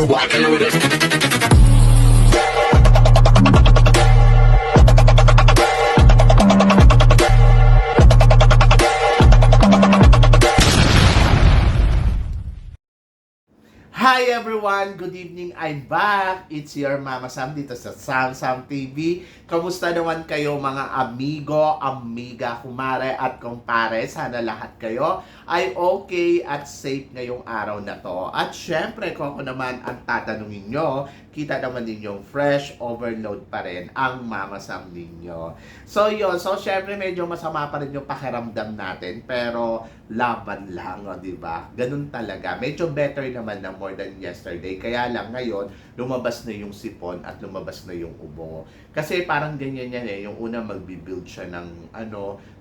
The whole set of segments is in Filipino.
rocking with it. Hi everyone! Good evening! I'm back! It's your Mama Sam dito sa Sam TV. Kamusta naman kayo mga amigo, amiga, kumare at kumpare? Sana lahat kayo ay okay at safe ngayong araw na to. At syempre, kung ako naman ang tatanungin nyo, kita naman ninyong fresh overload pa rin ang Mama Sam ninyo. So yun, so syempre medyo masama pa rin yung pakiramdam natin, pero laban lang, o diba? Ganun talaga. Medyo better naman na more than yesterday. Kaya lang ngayon, lumabas na yung sipon at lumabas na yung ubo. Kasi parang ganyan yan eh. Yung una magbibuild siya ng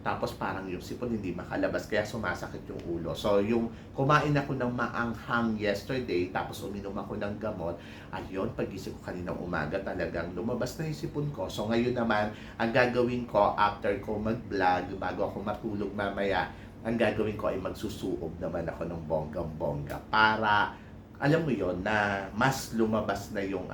tapos parang yung sipon hindi makalabas. Kaya sumasakit yung ulo. So yung kumain ako ng maanghang yesterday, tapos uminom ako ng gamot, ayun, pagising ko kaninang umaga talagang lumabas na yung sipon ko. So ngayon naman, ang gagawin ko after ko mag-vlog, bago ako matulog mamaya, ang gagawin ko ay magsusuob naman ako ng bonggang-bongga para alam mo yon na mas lumabas na yung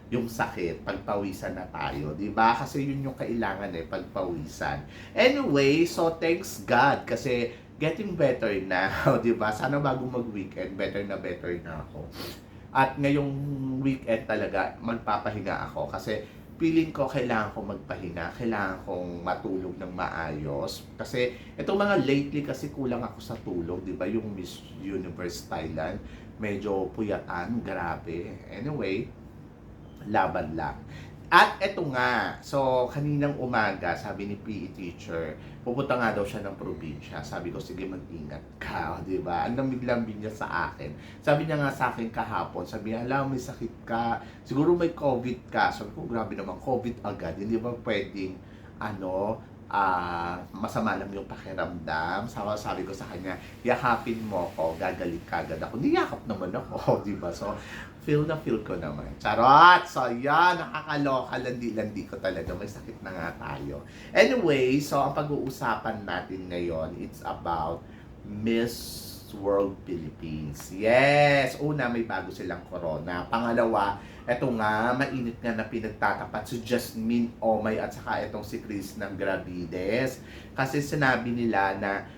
yung sakit, pagpawisan na tayo, 'di ba? Kasi yun yung kailangan pagpawisan. Anyway, so thanks God kasi getting better na, 'di ba? Sana bago mag-weekend, better na ako. At ngayong weekend talaga magpapahinga ako kasi feeling ko kailangan kong magpahinga, kailangan kong matulog ng maayos. Kasi itong mga lately kasi kulang ako sa tulog, di ba? Yung Miss Universe Thailand, medyo puyatan, grabe. Anyway, laban lang. At eto nga, so kaninang umaga, sabi ni PE teacher, pupunta nga daw siya ng probinsya. Sabi ko, sige mag-ingat ka, di ba? Ang lamig-lamig niya sa akin. Sabi niya nga sa akin kahapon, sabi niya, alam, may sakit ka, siguro may COVID ka. Sabi ko, grabe naman, COVID agad, hindi ba pwedeng, masama lang yung pakiramdam. Sabi ko sa kanya, yakapin mo ko, gagaling kagad ako. Niyakap naman ako, di ba? So, feel ko naman. Charot! So, yan, nakakaloka, landi ko talaga. May sakit na nga tayo. Anyway, so, ang pag-uusapan natin ngayon, it's about Miss World Philippines. Yes! Una, may bago silang corona. Pangalawa, eto nga, mainit nga na pinagtatapat si Jasmine Omay at saka itong si Chris ng Gravides. Kasi sinabi nila na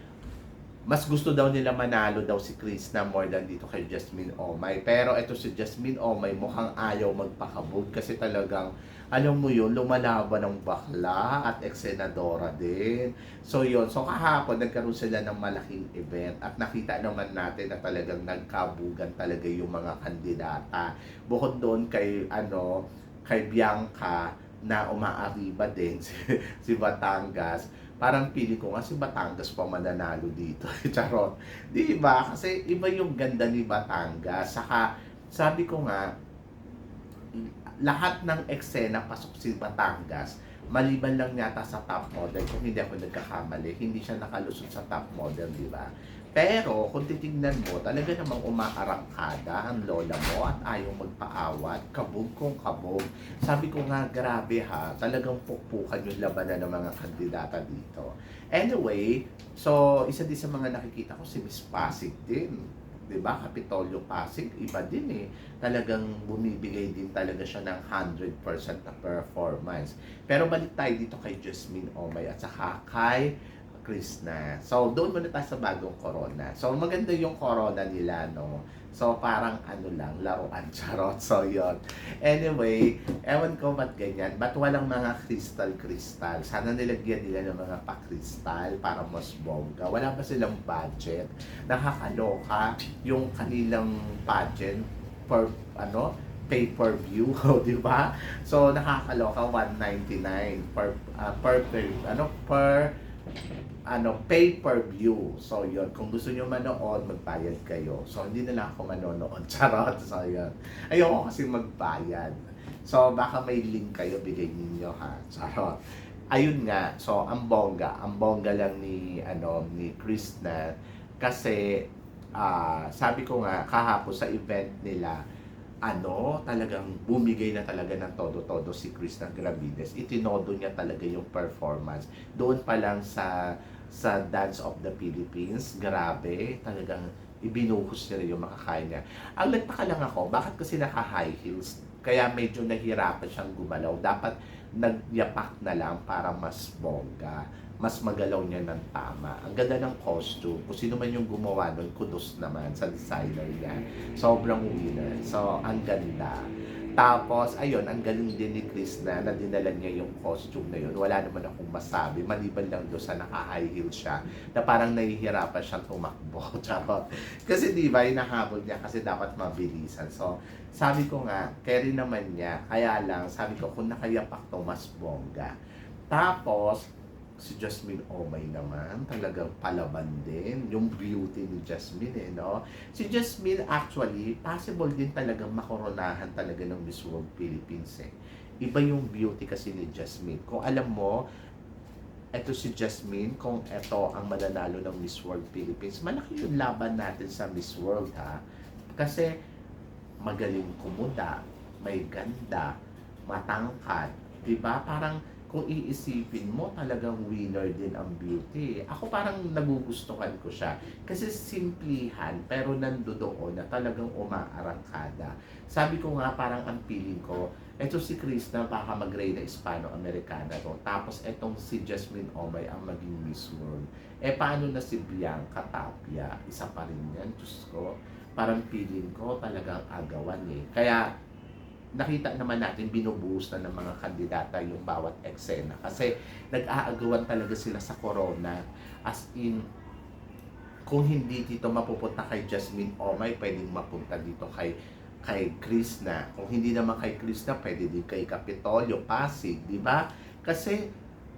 mas gusto daw nila manalo daw si Chris na more than dito kay Jasmine Omay. Pero ito si Jasmine Omay mukhang ayaw magpakabog kasi talagang, alam mo yun, lumalaban ng bakla at eksenadora din. So yun, so kahapon nagkaroon sila ng malaking event at nakita naman natin na talagang nagkabugan talaga yung mga kandidata. Bukod doon kay Bianca na umaariba din si Batangas. Parang pili ko nga si Batangas pa mananalo dito. Charot. Di ba? Kasi iba yung ganda ni Batangas. Saka, sabi ko nga, lahat ng eksena pasok si Batangas, maliban lang yata sa top model, kung hindi ako nagkakamali, hindi siya nakalusot sa top model, di ba? Pero, kung titignan mo, talaga namang umaarangkada ang lola mo at ayaw magpaawat, kabog kung kabog. Sabi ko nga, grabe ha, talagang pukpukan yung labanan ng mga kandidata dito. Anyway, so, isa din sa mga nakikita ko si Miss Pasig din. Diba? Kapitolyo Pasig, iba din eh. Talagang bumibigay din talaga siya ng 100% na performance. Pero balik tayo dito kay Jasmine Omay at saka kay Chris na. So, doon muna tayo sa bagong corona. So, maganda yung corona nila, no? So, parang lang, laruan, charot. So, yun. Anyway, ewan ko ba't ganyan. Ba't walang mga crystal? Sana nilagyan nila ng mga pa-crystal para mas bongga. Wala ba silang budget? Nakakaloka yung kanilang pageant per, pay-per-view, di ba? So, nakakaloka, 199 per pay-per-view. So, yun. Kung gusto nyo manood, magbayad kayo. So, hindi na lang ako manonood. Charot. So, yun. Ayoko kasi magbayad. So, baka may link kayo, bigay ninyo, ha? Charot. Ayun nga. So, ang bongga lang ni Chris na kasi, sabi ko nga, kahapon sa event nila, talagang bumigay na talaga ng todo-todo si Chris ng Gravides. Itinodo niya talaga yung performance. Doon pa lang sa Dance of the Philippines, grabe, talagang ibinuhos niya rin yung makakain niya. Ang nagtaka lang ako, bakit kasi naka-high heels? Kaya medyo nahirapan siyang gumalaw. Dapat nagyapak na lang para mas bongga. Mas magalaw niya ng tama. Ang ganda ng costume. Kung sino man yung gumawa nun, kudos naman sa designer niya. Sobrang winner. So, ang ganda. Tapos, ayun, ang galing din ni Chris na dinala niya yung costume na yun. Wala naman akong masabi. Maliban lang doon sa naka-high heel siya na parang nahihirapan siyang tumakbo. Charot. Kasi di ba, hinahabol niya kasi dapat mabilisan. So, sabi ko nga, carry naman niya. Kaya lang, sabi ko, kung nakayapak to, mas bongga. Tapos, si Jasmine Omay naman, talagang palaban din. Yung beauty ni Jasmine, no? Si Jasmine, actually, possible din talagang makoronahan talaga ng Miss World Philippines, eh. Iba yung beauty kasi ni Jasmine. Kung alam mo, eto si Jasmine, kung eto ang mananalo ng Miss World Philippines, malaki yung laban natin sa Miss World, ha? Kasi, magaling kumuda, may ganda, matangkad, diba? Parang, kung iisipin mo, talagang winner din ang beauty. Ako parang nagugustuhan ko siya. Kasi simplihan, pero nandoon na talagang umaarangkada. Sabi ko nga, parang ang feeling ko, eto si Chris na baka mag-reyna Hispano-Americana to. Tapos etong si Jasmine Omay ang maging Miss World. Eh paano na si Bianca Tapia? Isa pa rin yan, Diyos ko. Parang feeling ko talagang agawan eh. Kaya nakita naman natin binubuhos na ng mga kandidata yung bawat eksena kasi nag-aagawan talaga sila sa corona, as in kung hindi dito mapupunta kay Jasmine Omay, pwedeng mapunta dito kay Chris na. Kung hindi naman kay Chris na, pwede din kay Kapitolyo, Pasig, di ba? Kasi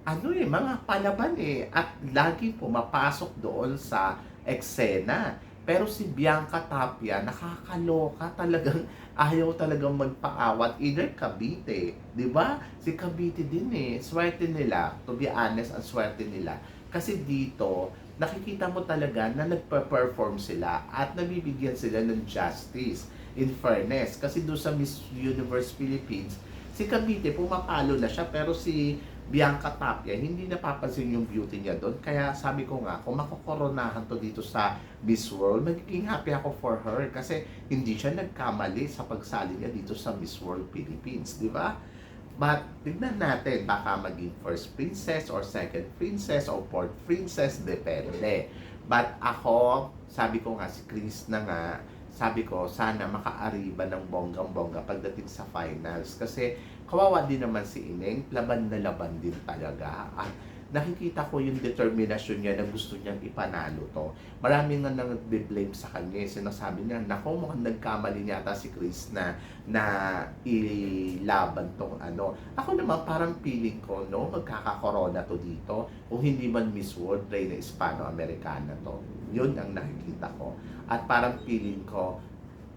mga palaban eh, at lagi pumapasok doon sa eksena. Pero si Bianca Tapia, nakakaloka talagang, ayaw talagang magpaawat. Either Cavite, di ba? Si Cavite din eh, swerte nila. To be honest, ang swerte nila. Kasi dito, nakikita mo talaga na nagpa-perform sila at nabibigyan sila ng justice. In fairness, kasi doon sa Miss Universe Philippines, si Cavite pumapalo na siya, pero si Bianca Tapia, hindi napapansin yung beauty niya doon. Kaya sabi ko nga, kung makokoronahan to dito sa Miss World, magiging happy ako for her kasi hindi siya nagkamali sa pagsali niya dito sa Miss World Philippines, di ba? But tignan natin, baka maging first princess or second princess or fourth princess, depende. But ako, sabi ko nga si Chris na nga, sabi ko, sana makaariba ng bonggang-bongga pagdating sa finals. Kasi kawawa din naman si Ineng, laban na laban din talaga. At nakikita ko yung determinasyon niya na gusto niyang ipanalo to. Marami nga nang nag-blame sa kanya. Sinasabi niya, nako, mukhang nagkamali niya ata si Chris na ilaban tong ano. Ako naman parang feeling ko, no, magkakakorona to dito. Kung hindi man Miss World, Reyna Hispano-Americana to. Yun ang nakikita ko. At parang feeling ko,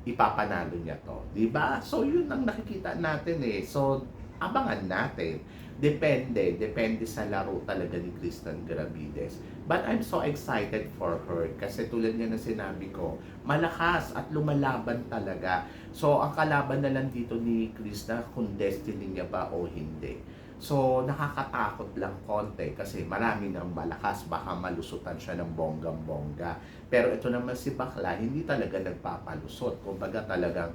ipapanalo niya to. Diba? So, yun ang nakikita natin eh. So, abangan natin. Depende sa laro talaga ni Kristen Gravides. But I'm so excited for her kasi tulad niya na sinabi ko, malakas at lumalaban talaga. So, ang kalaban na lang dito ni Krista kung destiny niya ba o hindi. So, nakakatakot lang konti kasi marami nang malakas, baka malusutan siya ng bonggang-bongga. Pero ito naman si Bakla, hindi talaga nagpapalusot. Kumbaga talagang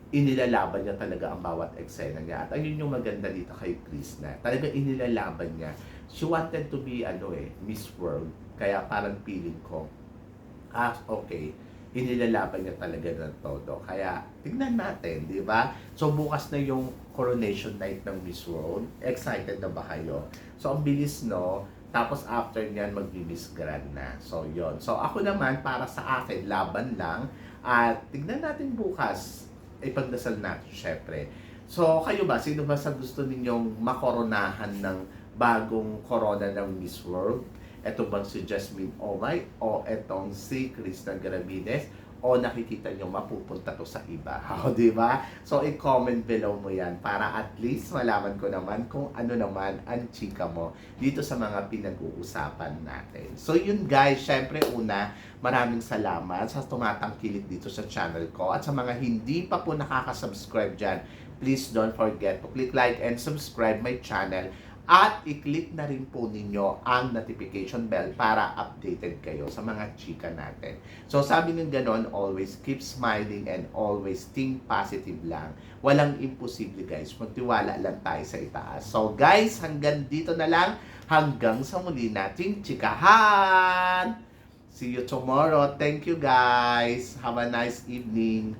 inilalaban niya talaga ang bawat eksena niya. At ayun yung maganda dito kay Chris na talagang inilalaban niya. She wanted to be Miss World. Kaya parang feeling ko, okay, inilalaban niya talaga ng todo. Kaya tignan natin, di ba? So bukas na yung coronation night ng Miss World. Excited na ba kayo? So ang bilis, no? Tapos after niyan mag-Miss Grand na. So yon. So ako naman, para sa akin, laban lang. At tignan natin bukas. Ipagdasal natin, syempre. So kayo ba? Sino ba sa gusto ninyong makoronahan ng bagong corona ng Miss World? Ito bang si Jasmine Omay o etong si Kristen Gravides o nakikita nyo mapupunta to sa iba? O, di ba? So, i-comment below mo yan para at least malaman ko naman kung ano naman ang chika mo dito sa mga pinag-uusapan natin. So, yun guys, syempre una, maraming salamat sa tumatangkilik dito sa channel ko at sa mga hindi pa po nakaka-subscribe dyan, please don't forget to click like and subscribe my channel At i-click na rin po ninyo ang notification bell para updated kayo sa mga chika natin. So sabi ng ganon, always keep smiling and always think positive lang. Walang imposible guys, magtiwala lang tayo sa itaas. So guys, hanggang dito na lang. Hanggang sa muli nating chikahan! See you tomorrow. Thank you guys. Have a nice evening.